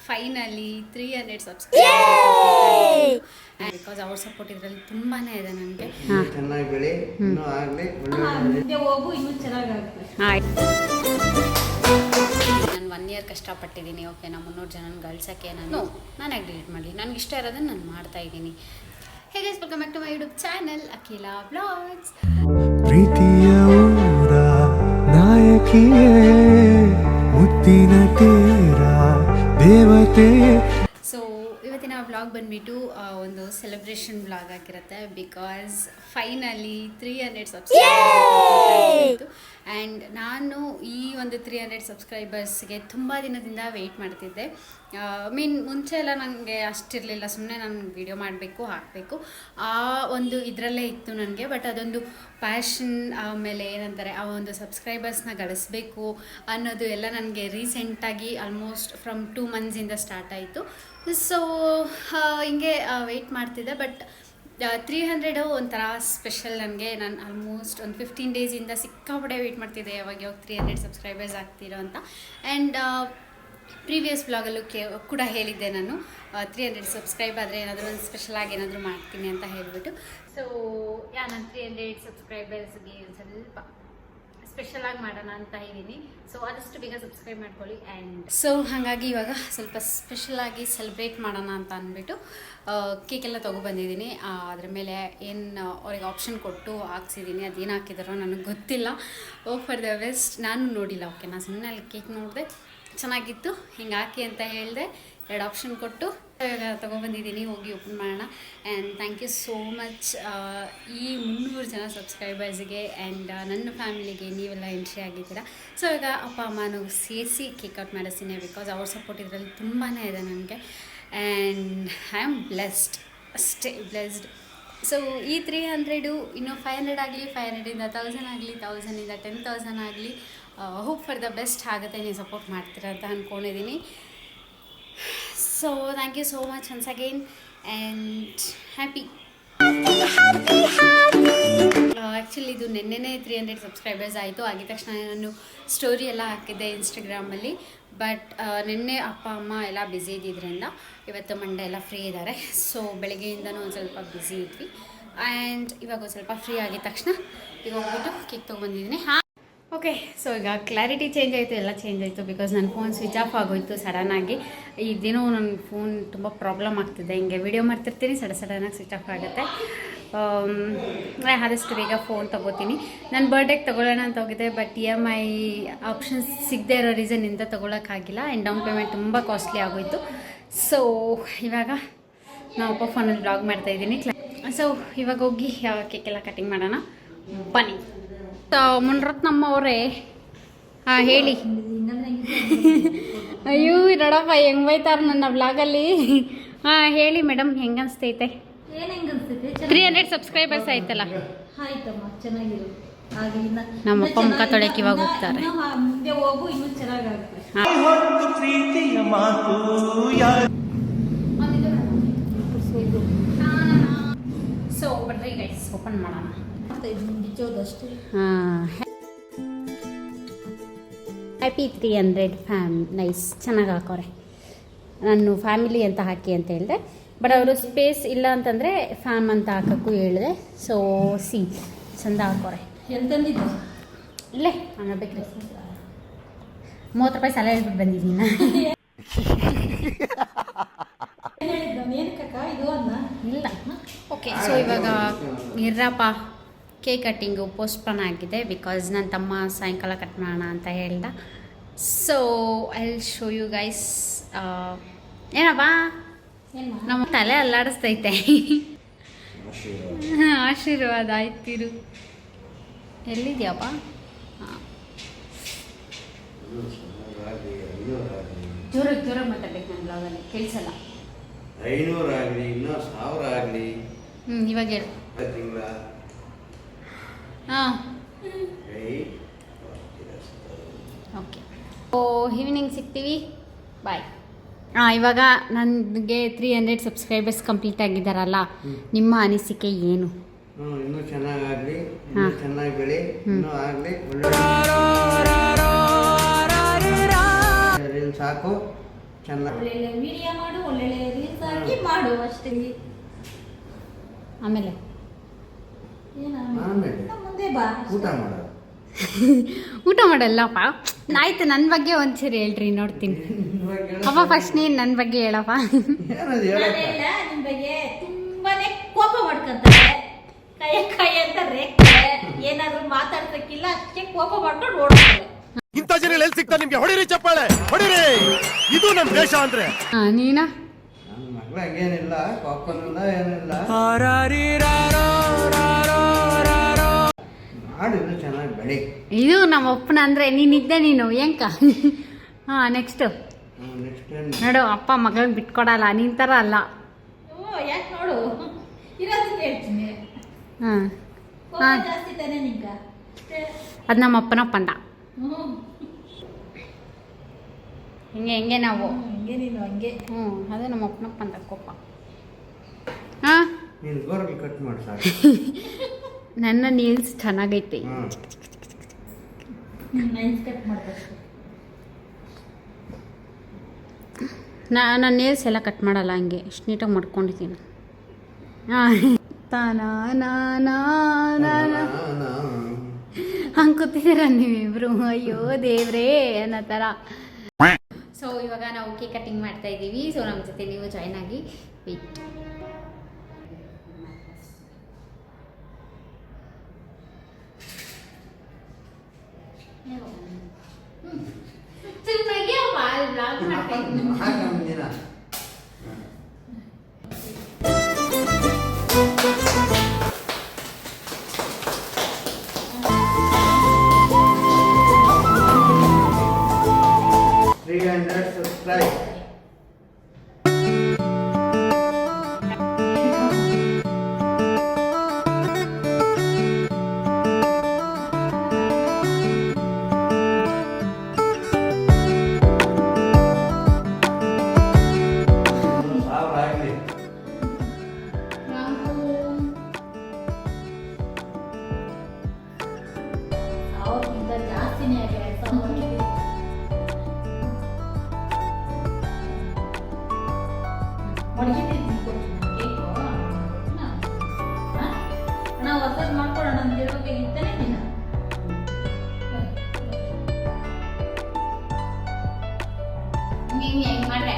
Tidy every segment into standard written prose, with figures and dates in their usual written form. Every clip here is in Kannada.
ಫೈನಲಿ 300 ಸಬ್ಸ್ಕ್ರೈಬರ್ಸ್ ಬಿಕಾಸ್ ಅವ್ರ ಸಪೋರ್ಟ್ ಇದರಲ್ಲಿ ತುಂಬಾ ಇದೆ ನನಗೆ. ಚೆನ್ನಾಗಿ ಬೆಳೆ ಇನ್ನೂ ಆಗಲಿ, ಮುಂದೆ ಹೋಗು, ಇನ್ನೂ ಚೆನ್ನಾಗಾಗುತ್ತೆ. ನಾನು 1 ಇಯರ್ ಕಷ್ಟಪಟ್ಟಿದ್ದೀನಿ. ಓಕೆ, ನಾ 300 ಜನನ ಗಳಿಸೋಕ್ಕೆ ನಾನೇ ಡಿಲೀಟ್ ಮಾಡಲಿ, ನನಗೆ ಇಷ್ಟ ಇರೋದನ್ನು ನಾನು ಮಾಡ್ತಾ ಇದ್ದೀನಿ. Hey guys, welcome back to my YouTube channel Akhila vlogs. ಪ್ರೀತಿಯ ಊರ ನಾಯಕಿಯೇ, ಮುತ್ತಿನ ತೀರ ದೇವತೆ. ಸೊ ಇವತ್ತಿನ ವ್ಲಾಗ್ ಬಂದುಬಿಟ್ಟು ಒಂದು ಸೆಲೆಬ್ರೇಷನ್ ವ್ಲಾಗ್ ಆಗಿರುತ್ತೆ. ಬಿಕಾಸ್ ಫೈನಲಿ 300 ಸಬ್ಸ್ಕ್ರೈಬರ್ಸ್ ಆ್ಯಂಡ್ ನಾನು ಈ ಒಂದು 300 ಸಬ್ಸ್ಕ್ರೈಬರ್ಸ್ಗೆ ತುಂಬ ದಿನದಿಂದ ವೆಯ್ಟ್ ಮಾಡ್ತಿದ್ದೆ. ಮುಂಚೆ ಎಲ್ಲ ನನಗೆ ಅಷ್ಟಿರಲಿಲ್ಲ, ಸುಮ್ಮನೆ ನಾನು ವೀಡಿಯೋ ಮಾಡಬೇಕು, ಹಾಕಬೇಕು, ಆ ಒಂದು ಇದರಲ್ಲೇ ಇತ್ತು ನನಗೆ. ಬಟ್ ಅದೊಂದು ಪ್ಯಾಷನ್, ಆಮೇಲೆ ಏನಂತಾರೆ, ಆ ಒಂದು ಸಬ್ಸ್ಕ್ರೈಬರ್ಸ್ನ ಗಳಿಸ್ಬೇಕು ಅನ್ನೋದು ಎಲ್ಲ ನನಗೆ ರೀಸೆಂಟಾಗಿ ಆಲ್ಮೋಸ್ಟ್ ಫ್ರಮ್ 2 ಮಂತ್ಸಿಂದ ಸ್ಟಾರ್ಟ್ ಆಯಿತು. ಸೊ ಹಿಂಗೆ ವೆಯ್ಟ್ ಮಾಡ್ತಿದ್ದೆ. ಬಟ್ 300 ಒಂಥರ ಸ್ಪೆಷಲ್ ನನಗೆ. ನಾನು ಆಲ್ಮೋಸ್ಟ್ ಒಂದು 15 ಡೇಸಿಂದ ಸಿಕ್ಕಾಪಟ್ಟೆ ವೆಯ್ಟ್ ಮಾಡ್ತಿದ್ದೆ, ಯಾವಾಗ 300 ಸಬ್ಸ್ಕ್ರೈಬರ್ಸ್ ಆಗ್ತಿರೋ ಅಂತ. ಆ್ಯಂಡ್ ಪ್ರೀವಿಯಸ್ ಬ್ಲಾಗಲ್ಲೂ ಕೂಡ ಹೇಳಿದ್ದೆ ನಾನು 300 ಸಬ್ಸ್ಕ್ರೈಬ್ ಆದರೆ ಏನಾದರೂ ಒಂದು ಸ್ಪೆಷಲಾಗಿ ಏನಾದರೂ ಮಾಡ್ತೀನಿ ಅಂತ ಹೇಳಿಬಿಟ್ಟು. ಸೊ ನಾನು 300 ಸಬ್ಸ್ಕ್ರೈಬರ್ಸ್ಗೆ ಸ್ವಲ್ಪ ಸ್ಪೆಷಲಾಗಿ ಮಾಡೋಣ ಅಂತ ಇದ್ದೀನಿ. ಸೊ ಆದಷ್ಟು ಬೇಗ ಸಬ್ಸ್ಕ್ರೈಬ್ ಮಾಡ್ಕೊಳ್ಳಿ. ಆ್ಯಂಡ್ ಸೊ ಹಾಗಾಗಿ ಇವಾಗ ಸ್ವಲ್ಪ ಸ್ಪೆಷಲಾಗಿ ಸೆಲೆಬ್ರೇಟ್ ಮಾಡೋಣ ಅಂತ ಅಂದ್ಬಿಟ್ಟು ಕೇಕೆಲ್ಲ ತೊಗೊಬಂದಿದ್ದೀನಿ. ಅದ್ರ ಮೇಲೆ ಏನು ಅವ್ರಿಗೆ ಆಪ್ಷನ್ ಕೊಟ್ಟು ಹಾಕ್ಸಿದ್ದೀನಿ. ಅದೇನು ಹಾಕಿದಾರೋ ನನಗೆ ಗೊತ್ತಿಲ್ಲ. For the best. ನಾನು ನೋಡಿಲ್ಲ. ಓಕೆ, ನಾನು ಸುಮ್ಮನೆ ಅಲ್ಲಿ ಕೇಕ್ ನೋಡಿದೆ, ಚೆನ್ನಾಗಿತ್ತು, ಹಿಂಗೆ ಹಾಕಿ ಅಂತ ಹೇಳಿದೆ. 2 ಆಪ್ಷನ್ ಕೊಟ್ಟು ತೊಗೊಬಂದಿದ್ದೀನಿ. ಹೋಗಿ ಓಪನ್ ಮಾಡೋಣ. And thank you so much ಈ 300 ಜನ ಸಬ್ಸ್ಕ್ರೈಬರ್ಸ್ಗೆ ಆ್ಯಂಡ್ ನನ್ನ ಫ್ಯಾಮಿಲಿಗೆ ನೀವೆಲ್ಲ ಎಂಟ್ರಿ ಆಗಿದ್ದೀರಾ. ಸೊ ಈಗ ಅಪ್ಪ ಅಮ್ಮನೂ ಸೇರಿಸಿ ಕೇಕ್ ಔಟ್ ಮಾಡಿಸ್ತೀನಿ. ಬಿಕಾಸ್ ಅವ್ರ ಸಪೋರ್ಟ್ ಇದರಲ್ಲಿ ತುಂಬಾ ಇದೆ ನನಗೆ. ಆ್ಯಂಡ್ ಐ ಆಮ್ ಬ್ಲೆಸ್ಡ್, ಅಷ್ಟೇ ಬ್ಲೆಸ್ಡ್. ಸೊ ಈ 300 ಇನ್ನೂ 500 ಆಗಲಿ, 500ಇಂದ 1000 ಆಗಲಿ, 1000ಇಂದ 10,000 ಆಗಲಿ, ಹೋಪ್ ಫಾರ್ ದ ಬೆಸ್ಟ್ ಆಗುತ್ತೆ. ನೀವು ಸಪೋರ್ಟ್ ಮಾಡ್ತೀರಾ ಅಂತ ಅಂದ್ಕೊಂಡಿದ್ದೀನಿ. So thank you so much once again and happy. Actually ಇದು ನೆನ್ನೆನೇ 300 ಸಬ್ಸ್ಕ್ರೈಬರ್ಸ್ ಆಯಿತು. ಆಗಿದ ತಕ್ಷಣ ನಾನು ಸ್ಟೋರಿ ಎಲ್ಲ ಹಾಕಿದ್ದೆ ಇನ್ಸ್ಟಾಗ್ರಾಮಲ್ಲಿ. ಬಟ್ ನಿನ್ನೆ ಅಪ್ಪ ಅಮ್ಮ ಎಲ್ಲ ಬ್ಯುಸಿ ಇದ್ದಿದ್ದರಿಂದ ಇವತ್ತು ಮಂಡೇ ಎಲ್ಲ ಫ್ರೀ ಇದ್ದಾರೆ. ಸೊ ಬೆಳಗ್ಗೆಯಿಂದನೂ ಒಂದು ಸ್ವಲ್ಪ ಬ್ಯುಸಿ ಇದ್ವಿ. ಆ್ಯಂಡ್ ಇವಾಗ ಒಂದು ಸ್ವಲ್ಪ ಫ್ರೀ ಆಗಿದ ತಕ್ಷಣ ಈಗ ಹೋಗ್ಬಿಟ್ಟು ಕೇಕ್ ತೊಗೊಂಡಿದ್ದೀನಿ. ಓಕೆ, ಸೊ ಈಗ ಕ್ಲಾರಿಟಿ ಚೇಂಜ್ ಆಯಿತು, ಎಲ್ಲ ಚೇಂಜ್ ಆಯಿತು. ಬಿಕಾಸ್ ನನ್ನ ಫೋನ್ ಸ್ವಿಚ್ ಆಫ್ ಆಗೋಯಿತು ಸಡನ್ನಾಗಿ. ಇದೇನೋ ನನ್ನ ಫೋನ್ ತುಂಬ ಪ್ರಾಬ್ಲಮ್ ಆಗ್ತಿದೆ. ಹಿಂಗೆ ವೀಡಿಯೋ ಮಾಡ್ತಿರ್ತೀನಿ, ಸಡನ್ನಾಗಿ ಸ್ವಿಚ್ ಆಫ್ ಆಗುತ್ತೆ. ಆದಷ್ಟು ಬೇಗ ಫೋನ್ ತೊಗೋತೀನಿ. ನಾನು ಬರ್ಡೇಗೆ ತೊಗೊಳ್ಳೋಣ ಅಂತ ಹೋಗಿದ್ದೆ. ಬಟ್ EMI ಆಪ್ಷನ್ಸ್ ಸಿಗದೇ ಇರೋ ರೀಸನ್ನಿಂದ ತೊಗೊಳಕ್ಕಾಗಿಲ್ಲ. ಆ್ಯಂಡ್ ಡೌನ್ ಪೇಮೆಂಟ್ ತುಂಬ ಕಾಸ್ಟ್ಲಿ ಆಗೋಯಿತು. ಸೊ ಇವಾಗ ನಾವಪ್ಪ ಫೋನಲ್ಲಿ ಬ್ಲಾಗ್ ಮಾಡ್ತಾಯಿದ್ದೀನಿ. ಸೊ ಇವಾಗ ಹೋಗಿ ಕೇಕೆಲ್ಲ ಕಟಿಂಗ್ ಮಾಡೋಣ, ಬನ್ನಿ. ಮುನ್ರತ್ನಮ್ಮ ಅವರೇ, ಹೇಳಿ. ಅಯ್ಯೋ ನೋಡಪ್ಪ ಹೆಂಗೆ ಬೈತಾರೆ ನನ್ನ ಬ್ಲಾಗಲ್ಲಿ. ಹೇಳಿ ಮೇಡಮ್, ಹೆಂಗೆ ಅನಿಸ್ತೈತೆ? 300 ಸಬ್ಸ್ಕ್ರೈಬರ್ಸ್ ಆಯ್ತಲ್ಲ. ಆಯ್ತಮ್ಮ, ಚೆನ್ನಾಗಿರು. ಹಾಗೆ ನಮ್ಮಪ್ಪ ಮುಖ ತೊಳೆಯಕ್ಕೆ ಇವಾಗ ಹೋಗ್ತಾರೆ. ಮುಂದೆ ಹೋಗು, ಇನ್ನೂ ಚೆನ್ನಾಗಾಗುತ್ತೆ. ಸೊ ಬಡ್ರಿ ಗೈಸ್, ಓಪನ್ ಮಾಡೋಣ. ಹ್ಯಾಪಿ 300 ನೈಸ್, ಚೆನ್ನಾಗಿ ಹಾಕೋರೆ. ನಾನು ಫ್ಯಾಮಿಲಿ ಅಂತ ಹಾಕಿ ಅಂತ ಹೇಳಿದೆ. ಬಟ್ ಅವರು ಸ್ಪೇಸ್ ಇಲ್ಲ ಅಂತಂದರೆ ಫ್ಯಾಮ್ ಅಂತ ಹಾಕೋಕ್ಕೂ ಹೇಳಿದೆ. ಸೊ ಚಂದ ಹಾಕೋರೆ. ಎಂತಂದಿದ್ದು ಇಲ್ಲೇ ಅನ್ನಬೇಕ್ರಿ. 30 ರೂಪಾಯಿ ಸಾಲ ಹೇಳ್ಬಿಟ್ಟು ಬಂದಿದ್ದೀನಿ ನಾನು. ಇಲ್ಲ. ಓಕೆ, ಸೊ ಇವಾಗ ಇರ್ರಪ್ಪ, ಕೇಕ್ ಕಟ್ಟಿಂಗು ಪೋಸ್ಟ್ಪೋನ್ ಆಗಿದೆ. ಬಿಕಾಸ್ ನನ್ನ ತಮ್ಮ ಸಾಯಂಕಾಲ ಕಟ್ ಮಾಡೋಣ ಅಂತ ಹೇಳ್ದ. So I will show you guys. ಏನಪ್ಪ ನಮ್ಮ ತಲೆ ಅಲ್ಲಾಡಿಸ್ತೈತೆ. ಆಶೀರ್ವಾದ ಆಯ್ತಿರು. ಎಲ್ಲಿದ್ಯಪ್ಪ? ಜೋರಾಗಿ ಮಾತಾಡ್ಬೇಕು ನನ್ನ ಬ್ಲಾಗಲ್ಲಿ, ಕೇಳಿಸಲ್ಲ. 500 ಆಗಲಿ, ಇನ್ನೂ 1000 ಆಗಲಿ. ಇವಾಗ ಹೇಳು. ತಿಂಗಳ ಹಾಂ, ಓಕೆ. ಓ ಈವ್ನಿಂಗ್ ಸಿಗ್ತೀವಿ, ಬಾಯ್. ಇವಾಗ ನನಗೆ 300 ಸಬ್ಸ್ಕ್ರೈಬರ್ಸ್ ಕಂಪ್ಲೀಟ್ ಆಗಿದ್ದಾರಲ್ಲ, ನಿಮ್ಮ ಅನಿಸಿಕೆ ಏನು? ಇನ್ನೂ ಚೆನ್ನಾಗಾಗಲಿ, ಇನ್ನೂ ಚೆನ್ನಾಗಿ ಬೆಳೆ, ಇನ್ನೂ ಆಗಲಿ, ಒಳ್ಳೆ ಸಾಕು. ಚೆನ್ನಾಗಿ ಒಳ್ಳೆ ವಿಡಿಯೋ ಮಾಡು, ಒಳ್ಳೆ ರೀಲ್ಸ್ ಹಾಕಿ ಮಾಡು ಅಷ್ಟೇ. ಆಮೇಲೆ ಆಮೇಲೆ ಮುಂದೆ ಬಾ ಊಟ ಮಾಡೋದು. ಊಟ ಮಾಡಲ್ಲಪ್ಪ. ಆಯ್ತು, ನನ್ನ ಬಗ್ಗೆ ಒಂದ್ಸರಿ ಹೇಳ್ರಿ, ನೋಡ್ತೀನಿ. ಅಪ್ಪ ಫಸ್ಟ್ ನೀನು ನನ್ನ ಬಗ್ಗೆ ಹೇಳಪ್ಪ. ಏನದು ಹೇಳಪ್ಪ? ನಾನೆಲ್ಲ ನಿಮ್ ಬಗ್ಗೆ ತುಂಬಾನೇ ಕೋಪ ಮಾಡ್ಕೊಂತಾರೆ, ಕೈ ಅಂತ ರೇಗ್ತಾರೆ, ಏನಾದ್ರು ಮಾತಾಡ್ಸಕ್ಕಿಲ್ಲ ಅಷ್ಟೇ ಕೋಪ ಮಾಡ್ಕೊಂಡು ಓಡ್ತಾರೆ. ಇಂಥ ಜನ ಎಲ್ಲಿ ಸಿಗ್ತಾರೆ ನಿಮ್ಗೆ? ಹೊಡಿರಿ ಚಪ್ಪಾಳೆ, ಹೊಡಿರಿ. ಇದು ನಮ್ ದೇಶ ಅಂದ್ರೆ. ನೀನಾ? ನನ್ನ ಮಗಳು ಹಂಗೇನಿಲ್ಲ, ಕೋಪನಿಲ್ಲ, ಏನಿಲ್ಲ. ಮಾಡಿದ್ರು ಚೆನ್ನಾಗಿ ಬೆಳಿ. ಇದು ನಮ್ಮ ಅಪ್ಪನ ಅಂದ್ರೆ ನೀನಿದ್ದೆ ನೀನು ಹೆಂಕ. ಹಾಂ, ನೆಕ್ಸ್ಟು ನೆಕ್ಸ್ಟ್ ಏನು? ನೋಡು, ಅಪ್ಪ ಮಗಳನ್ನ ಬಿಟ್ಕೊಡಲ್ಲ, ನಿನ್ ಥರ ಅಲ್ಲ. ಯಾಕೆ ನೋಡು, ಇರೋದನ್ನ ಹೇಳ್ತೀನಿ. ಹಾಂ, ಕೋಪ ಜಾಸ್ತಿ ತಾನೆ ನಿಂಗ? ಅದು ನಮ್ಮ ಅಪ್ಪನ ಪಂಡ. ಹ್ಮ್ ಹೆಂಗೆ ನಾವು. ಹಂಗೆ ನೀನು ಹಂಗೆ. ಅದೇ ನಮ್ಮ ಅಪ್ಪನ ಪಂಡ ಕೋಪ. ಹಾಂ, ನೀನು ಗೋರಲ್ಲಿ ಕಟ್ ಮಾಡಿ ಸಾಕು. ನನ್ನ ನೀಲ್ಸ್ ಚೆನ್ನಾಗೈತೆ. ನೈಸ್ ಕಟ್ ಮಾಡ್ಬೇಕು. ನನ್ನ ನೇಲ್ಸ್ ಎಲ್ಲ ಕಟ್ ಮಾಡಲ್ಲ, ಹಂಗೆ ಎಷ್ಟು ನೀಟಾಗಿ ಮಾಡ್ಕೊಂಡಿದ್ದೀನಿ. ಹಾಂ, ಹಂಗೆ ಕೂತಿದ್ದೀರ ನೀವಿಬ್ರು, ಅಯ್ಯೋ ದೇವ್ರೇ ಅನ್ನೋ ಥರ. ಸೊ ಇವಾಗ ನಾವು ಕೇಕ್ ಕಟ್ಟಿಂಗ್ ಮಾಡ್ತಾ ಇದ್ದೀವಿ. ಸೊ ನಮ್ಮ ಜೊತೆ ನೀವು ಜಾಯ್ನ್ ಆಗಿ. ವೆಯ್ಟ್. subscribe. ಅವ್ರಿಗಿಂತ ಜಾಸ್ತಿನೇ ಆಗಿದೆ. ನಾವು ಹೊಸದು ಮಾಡ್ಕೊಳ್ಳೋಣ ಅಂತ ಹೇಳೋಕೆ ಇದ್ದಾನೆ ದಿನ. ಹೆಂಗೆ ಮಾಡ್ರೆ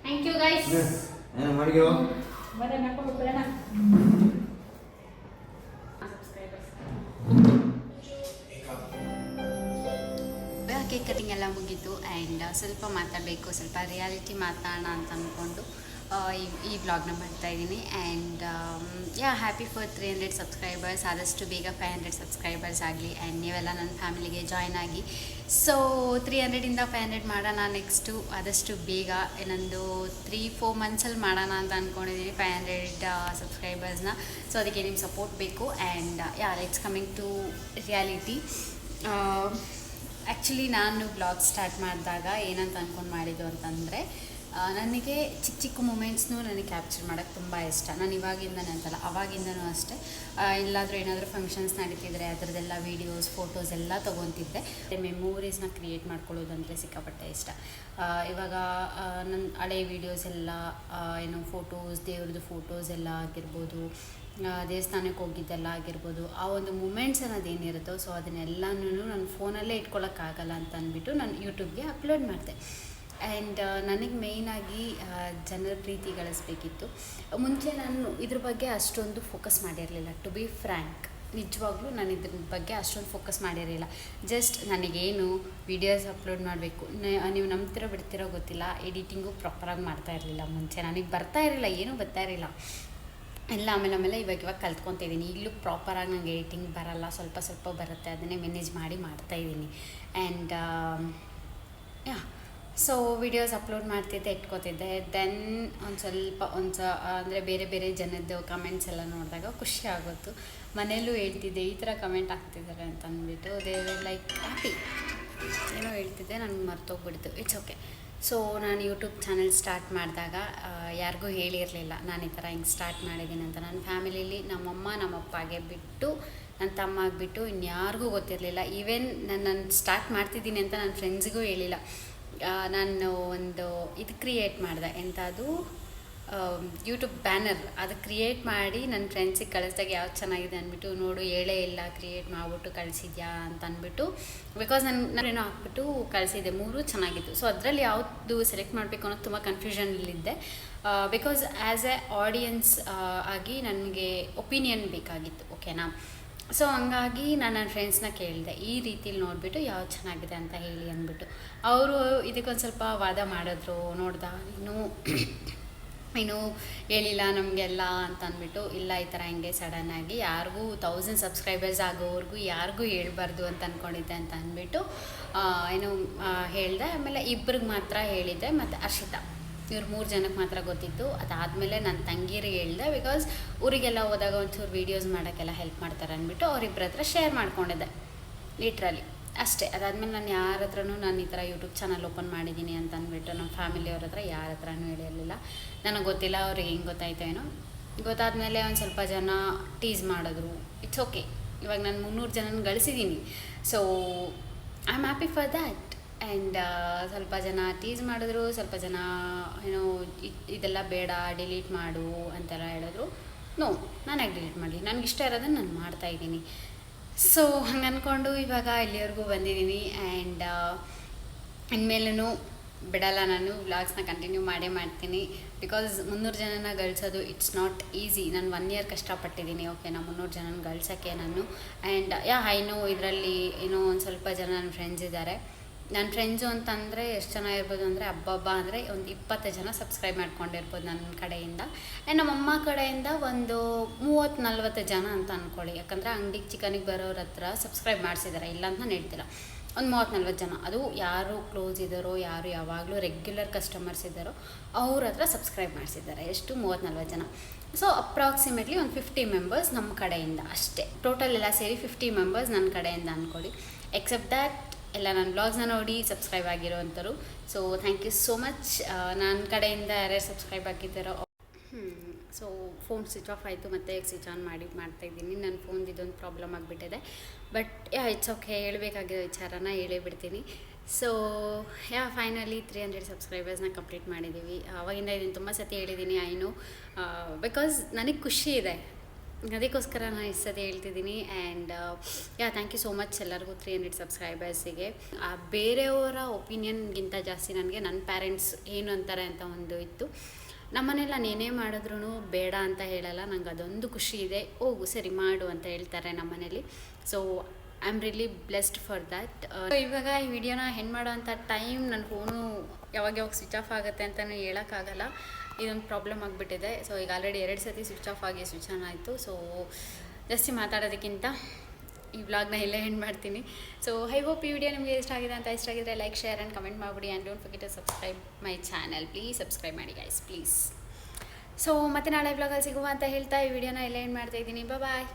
ಥ್ಯಾಂಕ್ ಯು ಗೈಸ್. ಏನು ಮಾಡಿಯೋ? ಬರ ನಡ್ಕೊಂಡು ಬರೋಣ. ಕೇಕ್ ಕಟಿಂಗ್ ಎಲ್ಲ ಮುಗೀತು. ಆ್ಯಂಡ್ ಸ್ವಲ್ಪ ಮಾತಾಡಬೇಕು, ಸ್ವಲ್ಪ ರಿಯಾಲಿಟಿ ಮಾತಾಡೋಣ ಅಂತ ಅಂದ್ಕೊಂಡು ಈ ವ್ಲಾಗ್ನ ಮಾಡ್ತಾಯಿದ್ದೀನಿ. And happy for 300 subscribers. ಆದಷ್ಟು ಬೇಗ 500 ಸಬ್ಸ್ಕ್ರೈಬರ್ಸ್ ಆಗಲಿ. ಆ್ಯಂಡ್ ನೀವೆಲ್ಲ ನನ್ನ ಫ್ಯಾಮಿಲಿಗೆ ಜಾಯ್ನ್ ಆಗಿ. ಸೊ 300ಇಂದ 500 ಮಾಡೋಣ ನೆಕ್ಸ್ಟು, ಆದಷ್ಟು ಬೇಗ. ಇನ್ನೊಂದು 3-4 ಮಂತ್ಸಲ್ಲಿ ಮಾಡೋಣ ಅಂತ ಅಂದ್ಕೊಂಡಿದ್ದೀನಿ 500 ಸಬ್ಸ್ಕ್ರೈಬರ್ಸ್ನ. ಸೊ ಅದಕ್ಕೆ ನಿಮ್ಮ ಸಪೋರ್ಟ್ ಬೇಕು. And it's coming to reality. Actually ನಾನು ಬ್ಲಾಗ್ ಸ್ಟಾರ್ಟ್ ಮಾಡಿದಾಗ ಏನಂತ ಅಂದ್ಕೊಂಡು ಮಾಡಿದ್ದು ಅಂತಂದರೆ, ನನಗೆ ಚಿಕ್ಕ ಚಿಕ್ಕ ಮೂಮೆಂಟ್ಸ್ನೂ ನನಗೆ ಕ್ಯಾಪ್ಚರ್ ಮಾಡೋಕ್ಕೆ ತುಂಬ ಇಷ್ಟ. ನಾನು ಇವಾಗಿಂದನೇ ಅಂತಲ್ಲ, ಅವಾಗಿಂದನೂ ಅಷ್ಟೇ. ಎಲ್ಲಾದರೂ ಏನಾದರೂ ಫಂಕ್ಷನ್ಸ್ ನಡೀತಿದ್ರೆ ಅದರದ್ದೆಲ್ಲ ವೀಡಿಯೋಸ್, ಫೋಟೋಸ್ ಎಲ್ಲ ತೊಗೊತಿದ್ದೆ. ಮೆಮೋರೀಸ್ನ ಕ್ರಿಯೇಟ್ ಮಾಡ್ಕೊಳ್ಳೋದಂದರೆ ಸಿಕ್ಕಾಪಟ್ಟೆ ಇಷ್ಟ. ಇವಾಗ ನನ್ನ ಹಳೆ ವೀಡಿಯೋಸ್ ಎಲ್ಲ ಏನು ಫೋಟೋಸ್, ದೇವ್ರದ್ದು ಫೋಟೋಸ್ ಎಲ್ಲ ಆಗಿರ್ಬೋದು, ದೇವಸ್ಥಾನಕ್ಕೆ ಹೋಗಿದ್ದೆಲ್ಲ ಆಗಿರ್ಬೋದು, ಆ ಒಂದು ಮೂಮೆಂಟ್ಸ್ ಅನ್ನೋದೇನಿರುತ್ತೋ, ಸೊ ಅದನ್ನೆಲ್ಲನೂ ನಾನು ಫೋನಲ್ಲೇ ಇಟ್ಕೊಳ್ಳೋಕ್ಕಾಗಲ್ಲ ಅಂತ ಅಂದ್ಬಿಟ್ಟು ನಾನು ಯೂಟ್ಯೂಬ್ಗೆ ಅಪ್ಲೋಡ್ ಮಾಡಿದೆ. ಆ್ಯಂಡ್ ನನಗೆ ಮೇಯ್ನಾಗಿ ಜನರ ಪ್ರೀತಿ ಗಳಿಸ್ಬೇಕಿತ್ತು. ಮುಂಚೆ ನಾನು ಇದ್ರ ಬಗ್ಗೆ ಅಷ್ಟೊಂದು ಫೋಕಸ್ ಮಾಡಿರಲಿಲ್ಲ, ಟು ಬಿ ಫ್ರ್ಯಾಂಕ್. ನಿಜವಾಗ್ಲೂ ನಾನು ಇದ್ರ ಬಗ್ಗೆ ಅಷ್ಟೊಂದು ಫೋಕಸ್ ಮಾಡಿರಲಿಲ್ಲ. ಜಸ್ಟ್ ನನಗೇನು ವೀಡಿಯೋಸ್ ಅಪ್ಲೋಡ್ ಮಾಡಬೇಕು, ನೀವು ನಂಬ್ತಿರೋ ಬಿಡ್ತಿರೋ ಗೊತ್ತಿಲ್ಲ, ಎಡಿಟಿಂಗು ಪ್ರಾಪರಾಗಿ ಮಾಡ್ತಾ ಇರಲಿಲ್ಲ. ಮುಂಚೆ ನನಗೆ ಬರ್ತಾ ಇರಲಿಲ್ಲ, ಏನೂ ಬರ್ತಾ ಇರಲಿಲ್ಲ. ಎಲ್ಲ ಆಮೇಲೆ ಇವಾಗ ಕಲ್ತ್ಕೊತಿದ್ದೀನಿ. ಈಗಲೂ ಪ್ರಾಪರಾಗಿ ನಂಗೆ ಎಡಿಟಿಂಗ್ ಬರಲ್ಲ, ಸ್ವಲ್ಪ ಸ್ವಲ್ಪ ಬರುತ್ತೆ, ಅದನ್ನೇ ಮ್ಯಾನೇಜ್ ಮಾಡಿ ಮಾಡ್ತಾಯಿದ್ದೀನಿ. ಆ್ಯಂಡ್ ಸೊ ವೀಡಿಯೋಸ್ ಅಪ್ಲೋಡ್ ಮಾಡ್ತಿದ್ದೆ, ಇಟ್ಕೋತಿದ್ದೆ. ದೆನ್ ಅಂದರೆ ಬೇರೆ ಬೇರೆ ಜನದ್ದು ಕಮೆಂಟ್ಸ್ ಎಲ್ಲ ನೋಡಿದಾಗ ಖುಷಿ ಆಗೋತ್ತು. ಮನೆಯಲ್ಲೂ ಹೇಳ್ತಿದ್ದೆ, ಈ ಥರ ಕಮೆಂಟ್ ಆಗ್ತಿದ್ದಾರೆ ಅಂತ ಅಂದ್ಬಿಟ್ಟು. They like happy. ಏನೋ ಹೇಳ್ತಿದ್ದೆ, ನನಗೆ ಮರ್ತೋಗ್ಬಿಡ್ತು. It's okay. ಸೊ ನಾನು ಯೂಟ್ಯೂಬ್ ಚಾನಲ್ ಸ್ಟಾರ್ಟ್ ಮಾಡಿದಾಗ ಯಾರಿಗೂ ಹೇಳಿರಲಿಲ್ಲ ನಾನು ಈ ಥರ ಹಿಂಗೆ ಸ್ಟಾರ್ಟ್ ಮಾಡಿದ್ದೀನಿ ಅಂತ. ನನ್ನ ಫ್ಯಾಮಿಲೀಲಿ ನಮ್ಮಮ್ಮ ನಮ್ಮಪ್ಪಗೆ ಬಿಟ್ಟು ನನ್ನ ತಮ್ಮ ಆಗಿಬಿಟ್ಟು ಇನ್ಯಾರಿಗೂ ಗೊತ್ತಿರಲಿಲ್ಲ. ಈವನ್ ನಾನು ಸ್ಟಾರ್ಟ್ ಮಾಡ್ತಿದ್ದೀನಿ ಅಂತ ನನ್ನ ಫ್ರೆಂಡ್ಸಿಗೂ ಹೇಳಿಲ್ಲ. ನಾನು ಒಂದು ಇದು ಕ್ರಿಯೇಟ್ ಮಾಡಿದೆ, ಎಂಥ ಅದು ಯೂಟ್ಯೂಬ್ ಬ್ಯಾನರ್, ಅದು ಕ್ರಿಯೇಟ್ ಮಾಡಿ ನನ್ನ ಫ್ರೆಂಡ್ಸಿಗೆ ಕಳಿಸ್ದಾಗ ಯಾವ್ದು ಚೆನ್ನಾಗಿದೆ ಅಂದ್ಬಿಟ್ಟು, ನೋಡು ಹೇಳೇ ಇಲ್ಲ ಕ್ರಿಯೇಟ್ ಮಾಡಿಬಿಟ್ಟು ಕಳಿಸಿದ್ಯಾ ಅಂತ ಅಂದ್ಬಿಟ್ಟು, ಬಿಕಾಸ್ ನಾನೇನೋ ಹಾಕ್ಬಿಟ್ಟು ಕಳಿಸಿದ್ದೆ, 3 ಚೆನ್ನಾಗಿತ್ತು. ಸೊ ಅದರಲ್ಲಿ ಯಾವುದು ಸೆಲೆಕ್ಟ್ ಮಾಡಬೇಕು ಅನ್ನೋದು ತುಂಬ ಕನ್ಫ್ಯೂಷನಲ್ಲಿದ್ದೆ. ಬಿಕಾಸ್ ಆ್ಯಸ್ ಎ ಆಡಿಯನ್ಸ್ ಆಗಿ ನನಗೆ ಒಪಿನಿಯನ್ ಬೇಕಾಗಿತ್ತು, ಓಕೆನಾ. ಸೊ ಹಂಗಾಗಿ ನಾನು ನನ್ನ ಫ್ರೆಂಡ್ಸ್ನ ಕೇಳಿದೆ, ಈ ರೀತಿಲಿ ನೋಡಿಬಿಟ್ಟು ಯಾವ್ದು ಚೆನ್ನಾಗಿದೆ ಅಂತ ಹೇಳಿ ಅಂದ್ಬಿಟ್ಟು. ಅವರು ಇದಕ್ಕೊಂದು ಸ್ವಲ್ಪ ವಾದ ಮಾಡಿದ್ರು. ನೋಡ್ದ ಇನ್ನೂ ಹೇಳಿಲ್ಲ ನಮಗೆಲ್ಲ ಅಂತ ಅಂದ್ಬಿಟ್ಟು, ಇಲ್ಲ ಈ ಥರ ಹಿಂಗೆ ಸಡನ್ನಾಗಿ ಯಾರಿಗೂ 1000 ಸಬ್ಸ್ಕ್ರೈಬರ್ಸ್ ಆಗೋವರೆಗೂ ಯಾರಿಗೂ ಹೇಳ್ಬಾರ್ದು ಅಂತ ಅಂದ್ಕೊಂಡಿದ್ದೆ ಅಂತ ಅಂದ್ಬಿಟ್ಟು ಹೇಳಿದೆ. ಆಮೇಲೆ ಇಬ್ಬರಿಗೆ ಮಾತ್ರ ಹೇಳಿದ್ದೆ, ಮತ್ತು ಹರ್ಷಿತಾ, ಇವ್ರು 3 ಜನಕ್ಕೆ ಮಾತ್ರ ಗೊತ್ತಿತ್ತು. ಅದಾದಮೇಲೆ ನನ್ನ ತಂಗಿರಿಗೆ ಹೇಳಿದೆ, ಬಿಕಾಸ್ ಊರಿಗೆಲ್ಲ ಹೋದಾಗ ಒಂಚೂರು ವೀಡಿಯೋಸ್ ಮಾಡೋಕ್ಕೆಲ್ಲ ಹೆಲ್ಪ್ ಮಾಡ್ತಾರೆ ಅಂದ್ಬಿಟ್ಟು ಅವರಿಬ್ಬರ ಹತ್ರ ಶೇರ್ ಮಾಡ್ಕೊಂಡಿದ್ದೆ, ಲಿಟ್ರಲಿ ಅಷ್ಟೇ. ಅದಾದಮೇಲೆ ನಾನು ಯಾರ ಹತ್ರನೂ ನಾನು ಈ ಥರ ಯೂಟ್ಯೂಬ್ ಚಾನಲ್ ಓಪನ್ ಮಾಡಿದ್ದೀನಿ ಅಂತ ಅಂದ್ಬಿಟ್ಟು ನಮ್ಮ ಫ್ಯಾಮಿಲಿಯವ್ರ ಹತ್ರ ಯಾರ ಹತ್ರನೂ ಹೇಳಿರಲಿಲ್ಲ. ನನಗೆ ಗೊತ್ತಿಲ್ಲ, ಅವ್ರಿಗೆ ಹೆಂಗೆ ಗೊತ್ತಾಯ್ತೋ ಏನೋ. ಗೊತ್ತಾದಮೇಲೆ ಒಂದು ಸ್ವಲ್ಪ ಜನ ಟೀಸ್ ಮಾಡಿದ್ರು. ಇಟ್ಸ್ ಓಕೆ, ಇವಾಗ ನಾನು 300 ಜನನ ಗಳಿಸಿದ್ದೀನಿ. So I am happy for that. And ಸ್ವಲ್ಪ ಜನ ಟೀಸ್ ಮಾಡಿದ್ರು, ಸ್ವಲ್ಪ ಜನ ಇದೆಲ್ಲ ಬೇಡ ಡಿಲೀಟ್ ಮಾಡು ಅಂತೆಲ್ಲ ಹೇಳಿದ್ರು. ನಾನು ಯಾಕೆ ಡಿಲೀಟ್ ಮಾಡಲಿ, ನನಗೆ ಇಷ್ಟ ಇರೋದನ್ನು ನಾನು ಮಾಡ್ತಾಯಿದ್ದೀನಿ. ಸೊ ಹಂಗೆ ಅಂದ್ಕೊಂಡು ಇವಾಗ ಇಲ್ಲಿವರೆಗೂ ಬಂದಿದ್ದೀನಿ. ಆ್ಯಂಡ್ ಇನ್ಮೇಲೂ ಬಿಡಲ್ಲ, ನಾನು ವ್ಲಾಗ್ಸ್ನ ಕಂಟಿನ್ಯೂ ಮಾಡ್ತೀನಿ. ಬಿಕಾಸ್ 300 ಜನನ ಗಳಿಸೋದು ಇಟ್ಸ್ ನಾಟ್ ಈಸಿ. ನಾನು 1 ಇಯರ್ ಕಷ್ಟಪಟ್ಟಿದ್ದೀನಿ, ಓಕೆನಾ, 300 ಜನನ ಗಳಿಸೋಕ್ಕೆ ನಾನು. ಆ್ಯಂಡ್ ಇದರಲ್ಲಿ ಒಂದು ಸ್ವಲ್ಪ ಜನ ನನ್ನ ಫ್ರೆಂಡ್ಸ್ ಇದ್ದಾರೆ. ನನ್ನ ಫ್ರೆಂಡ್ಸು ಅಂತಂದರೆ ಎಷ್ಟು ಜನ ಇರ್ಬೋದು ಅಂದರೆ, ಹಬ್ಬ ಅಂದರೆ ಒಂದು 20 ಜನ ಸಬ್ಸ್ಕ್ರೈಬ್ ಮಾಡ್ಕೊಂಡಿರ್ಬೋದು ನನ್ನ ಕಡೆಯಿಂದ. ಆ್ಯಂಡ್ ನಮ್ಮಮ್ಮ ಕಡೆಯಿಂದ ಒಂದು 30-40 ಜನ ಅಂತ ಅಂದ್ಕೊಳ್ಳಿ. ಯಾಕಂದರೆ ಅಂಗಡಿಗೆ ಚಿಕನಿಗೆ ಬರೋರ ಹತ್ರ ಸಬ್ಸ್ಕ್ರೈಬ್ ಮಾಡಿಸಿದ್ದಾರೆ, ಇಲ್ಲ ಅಂತ ನಾನು ಹೇಳ್ತಿಲ್ಲ. ಒಂದು 30-40 ಜನ, ಅದು ಯಾರು ಕ್ಲೋಸ್ ಇದ್ದಾರೋ, ಯಾರು ಯಾವಾಗಲೂ ರೆಗ್ಯುಲರ್ ಕಸ್ಟಮರ್ಸ್ ಇದ್ದಾರೋ ಅವ್ರ ಹತ್ರ ಸಬ್ಸ್ಕ್ರೈಬ್ ಮಾಡಿಸಿದ್ದಾರೆ. ಎಷ್ಟು 30-40 ಜನ. ಸೊ ಅಪ್ರಾಕ್ಸಿಮೇಟ್ಲಿ ಒಂದು 50 ಮೆಂಬರ್ಸ್ ನಮ್ಮ ಕಡೆಯಿಂದ ಅಷ್ಟೇ. ಟೋಟಲ್ ಎಲ್ಲ ಸೇರಿ 50 ಮೆಂಬರ್ಸ್ ನನ್ನ ಕಡೆಯಿಂದ ಅಂದ್ಕೊಳ್ಳಿ. ಎಕ್ಸೆಪ್ಟ್ ದ್ಯಾಟ್ ಎಲ್ಲ ನನ್ನ ಬ್ಲಾಗ್ಸ್ನ ನೋಡಿ ಸಬ್ಸ್ಕ್ರೈಬ್ ಆಗಿರೋವಂಥರು. So thank you so much. ನನ್ನ ಕಡೆಯಿಂದ ಯಾರ್ಯಾರು ಸಬ್ಸ್ಕ್ರೈಬ್ ಆಗಿದ್ದಾರೋ. ಸೊ ಫೋನ್ ಸ್ವಿಚ್ ಆಫ್ ಆಯಿತು, ಮತ್ತೆ ಸ್ವಿಚ್ ಆನ್ ಮಾಡ್ತಾಯಿದ್ದೀನಿ. ನನ್ನ ಫೋನ್ದು ಇದೊಂದು ಪ್ರಾಬ್ಲಮ್ ಆಗಿಬಿಟ್ಟಿದೆ. ಬಟ್ ಇಟ್ಸ್ ಓಕೆ, ಹೇಳಬೇಕಾಗಿರೋ ವಿಚಾರನ ಹೇಳೇ ಬಿಡ್ತೀನಿ. ಸೊ ಫೈನಲಿ 300 ಸಬ್ಸ್ಕ್ರೈಬರ್ಸ್ನ ಕಂಪ್ಲೀಟ್ ಮಾಡಿದ್ದೀವಿ. ಅವಾಗಿಂದ ಇದನ್ನು ತುಂಬ ಸತಿ ಹೇಳಿದ್ದೀನಿ, ಐನು. ಬಿಕಾಸ್ ನನಗೆ ಖುಷಿ ಇದೆ, ಅದಕ್ಕೋಸ್ಕರ ನಾನು ಇಷ್ಟು ಸತಿ ಹೇಳ್ತಿದ್ದೀನಿ. And thank you so much ಎಲ್ಲರಿಗೂ 300 ಸಬ್ಸ್ಕ್ರೈಬರ್ಸಿಗೆ. ಬೇರೆಯವರ ಒಪಿನಿಯನ್ಗಿಂತ ಜಾಸ್ತಿ ನನಗೆ ನನ್ನ ಪ್ಯಾರೆಂಟ್ಸ್ ಏನು ಅಂತಾರೆ ಅಂತ ಒಂದು ಇತ್ತು. ನಮ್ಮನೇಲಿ ನಾನು ಏನೇ ಮಾಡಿದ್ರೂ ಬೇಡ ಅಂತ ಹೇಳಲ್ಲ, ನಂಗೆ ಅದೊಂದು ಖುಷಿ ಇದೆ. ಹೋಗು ಸರಿ ಮಾಡು ಅಂತ ಹೇಳ್ತಾರೆ ನಮ್ಮನೇಲಿ. So I am really blessed for that. ಇವಾಗ ಈ ವಿಡಿಯೋನ ಹೆಣ್ಣು ಮಾಡೋವಂಥ ಟೈಮ್ ನನ್ನ ಫೋನು ಯಾವಾಗ ಸ್ವಿಚ್ ಆಫ್ ಆಗುತ್ತೆ ಅಂತಲೂ ಹೇಳೋಕ್ಕಾಗಲ್ಲ, ಇದೊಂದು ಪ್ರಾಬ್ಲಮ್ ಆಗಿಬಿಟ್ಟಿದೆ. ಸೊ ಈಗ ಆಲ್ರೆಡಿ 2 ಸತಿ ಸ್ವಿಚ್ ಆಫ್ ಆಗಿ ಸ್ವಿಚ್ ಆನ್ ಆಯಿತು. ಸೊ ಜಾಸ್ತಿ ಮಾತಾಡೋದಕ್ಕಿಂತ ಈ ವ್ಲಾಗ್ನ ಇಲ್ಲೇ ಎಂಡ್ ಮಾಡ್ತೀನಿ. ಸೊ ಐ ಹೋಪ್ ಈ ವಿಡಿಯೋ ನಿಮಗೆ ಇಷ್ಟ ಆಗಿದೆ ಅಂತ. ಇಷ್ಟ ಆಗಿದ್ರೆ ಲೈಕ್, ಶೇರ್ ಆ್ಯಂಡ್ ಕಮೆಂಟ್ ಮಾಡಿಬಿಡಿ. And don't forget to subscribe my channel. Please subscribe ಮಾಡಿ ಗೈಸ್, ಪ್ಲೀಸ್. ಸೊ ಮತ್ತೆ ನಾಳೆ ವ್ಲಾಗಲ್ಲಿ ಸಿಗುವ ಅಂತ ಹೇಳ್ತಾ ಈ ವಿಡಿಯೋನ ಇಲ್ಲೇ ಎಂಡ್ ಮಾಡ್ತಾಯಿದ್ದೀನಿ. ಬಾಯ್.